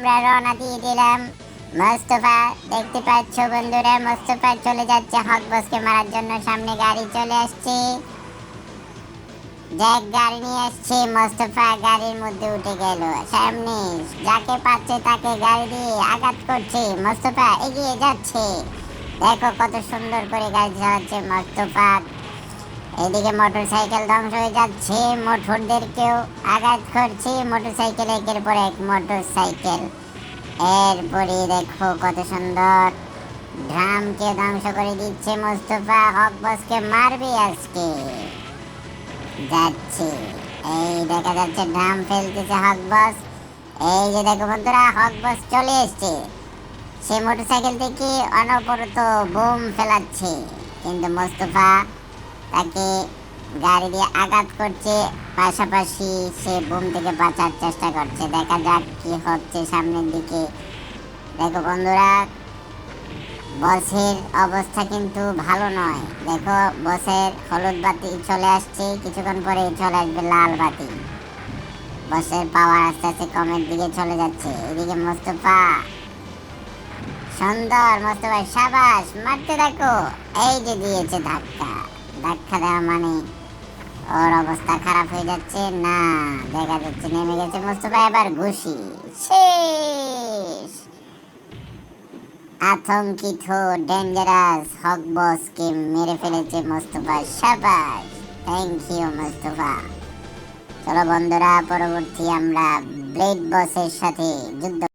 আমরা রওনা দিয়ে দিলাম। মোস্তফা, দেখতে পাচ্ছ বন্ধুরা, মোস্তফা চলে যাচ্ছে হক বসকে মারার জন্য। সামনে গাড়ি চলে আসছে, জ্যাক গাড়ি নিয়ে আসছে। মোস্তফা গাড়ির মধ্যে উঠে গেল। সামনে যাকে পাচ্ছে তাকে গাড়ি দিয়ে আঘাত করছে। মোস্তফা এগিয়ে যাচ্ছে, দেখো কত সুন্দর করে গাড়ি চালাচ্ছে মোস্তফা। এদিকে মোটরসাইকেল ধ্বংস হয়ে যাচ্ছে, মোটরদেরকেও আঘাত করছে। মোটরসাইকেল একের পর এক মোটরসাইকেল। এরপরে দেখো কত সুন্দর ড্রামকে ধ্বংস করে দিচ্ছে মোস্তফা। হক বসকে মারবে আজকে। যাচ্ছে, এই দেখা যাচ্ছে ড্রাম ফেলতেছে হক বস। এই যে দেখো বন্ধুরা, হক বস চলে এসছে। সে মোটরসাইকেল থেকে অনবরত বোম ফেলাচ্ছে, কিন্তু মোস্তফা তাকে গাড়ি দিয়ে আঘাত করছে, পাশাপাশি সে বোম থেকে বাঁচার চেষ্টা করছে। দেখা যাক কি হচ্ছে সামনের দিকে। দেখো বন্ধুরা, বসের অবস্থা কিন্তু ভালো নয়। দেখো বসের হলুদ বাতি চলে আসছে, কিছুক্ষণ পরে চলে আসবে লাল বাতি। বসের পাওয়ার আস্তে আস্তে কমের দিকে চলে যাচ্ছে। এদিকে মোস্তফা, সুন্দর মোস্তফা, সাবাস, মারতে দেখো। এই যে দিয়েছে ধাক্কা। ধাক্কা দেওয়া মানে ওর অবস্থা খারাপ হয়ে যাচ্ছে না, দেখা যাচ্ছে নেমে গেছে মোস্তফা। এবার ঘুষি, শেষ। আতঙ্কিত ডেঞ্জারাস হক বসকে মেরে ফেলেছে মোস্তফা। সাবাস, থ্যাংক ইউ মোস্তফা। চলো বন্ধুরা, পরবর্তী আমরা ব্লেড বসের সাথে যুদ্ধ